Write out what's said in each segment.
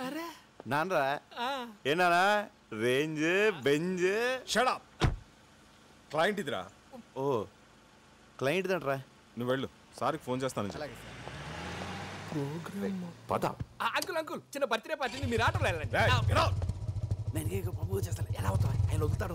అవునా నాన్నరా ఏనానా range Benz shut up client ఇదిరా ఓ క్లయింట్ దంట్రా నువ్వు వెళ్ళు సార్కి ఫోన్ చేస్తాను పద అంకుల్ అంకుల్ చిన్న బర్త్డే పార్టీని మీరు ఆటోలో వెళ్ళండి నేను ప్రపోజ్ చేస్తాను ఎలా అవుతా ఆయన వదులుతాడు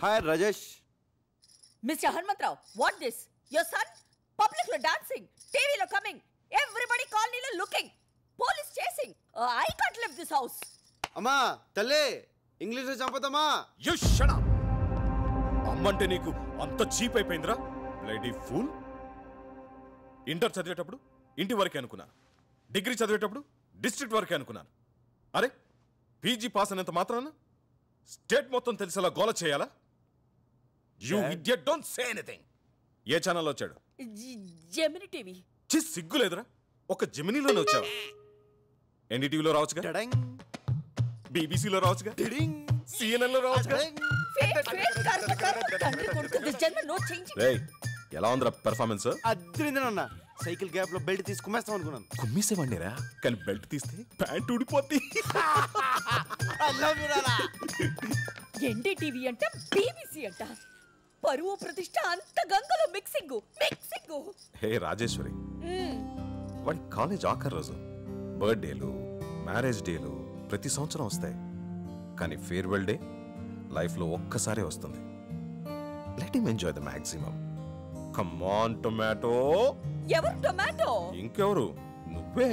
hi Rajesh Mr. Hanmantrao, what this? Your son? Public lo dancing, TV lo coming, everybody colony lo looking, police chasing. I can't leave this house. అమ్మా తల్లి ఇంగ్లీష్ లో చంపదమ్మా. You shut up. అమ్మంటే నీకు అంత చీప్ అయిపోయిందిరా బ్లడీ ఫూల్. ఇంటర్ చదివేటప్పుడు ఇంటి వరకే అనుకున్నాను, డిగ్రీ చదివేటప్పుడు డిస్ట్రిక్ట్ వరకే అనుకున్నాను. అరే పీజీ పాస్ అయినంత మాత్రాన స్టేట్ మొత్తం తెలిసేలా గోల చేయాలా? You idiot, don't say anything. ఏ ఛానల్లో వచ్చాడు? జెమిని టీవీ. చి సిగ్గులేదురా, ఒక జెమినీలోనే వచ్చావా? ఎన్డీటీవీలో రావచ్చుగా, బీబీసీలో రావచ్చుగా, సిఎన్ఎన్ లో రావచ్చుగా. రేయ్ ఎలా ఉందిరా పెర్ఫార్మెన్స్? అద్రిందనన్నా సైకిల్ గ్యాప్ లో బెల్ట్ తీసి కుమ్మేస్తాం అనుకున్నాను. కుమ్మేసేవాడినిరా, కానీ బెల్ట్ తీస్తే ప్యాంట్ ఊడిపోద్ది. ఎన్డీటీవీ అంట, బీబీసీ అంట, పరువు ప్రతిష్ట అంత గంగలో మిక్సింగ్. హే రాజేశ్వరి, వాడి కాలేజ్ ఆఖరి రోజు, బర్త్డేలు మ్యారేజ్ డేలు ప్రతి సంవత్సరం వస్తాయి, కానీ ఫేర్వెల్ డే లైఫ్లో ఒక్కసారే వస్తుంది. Let him enjoy the maximum. Come on tomato. ఎవరు టొమాటో? ఇంకెవరు, నువ్వే.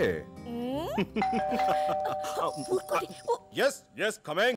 yes coming.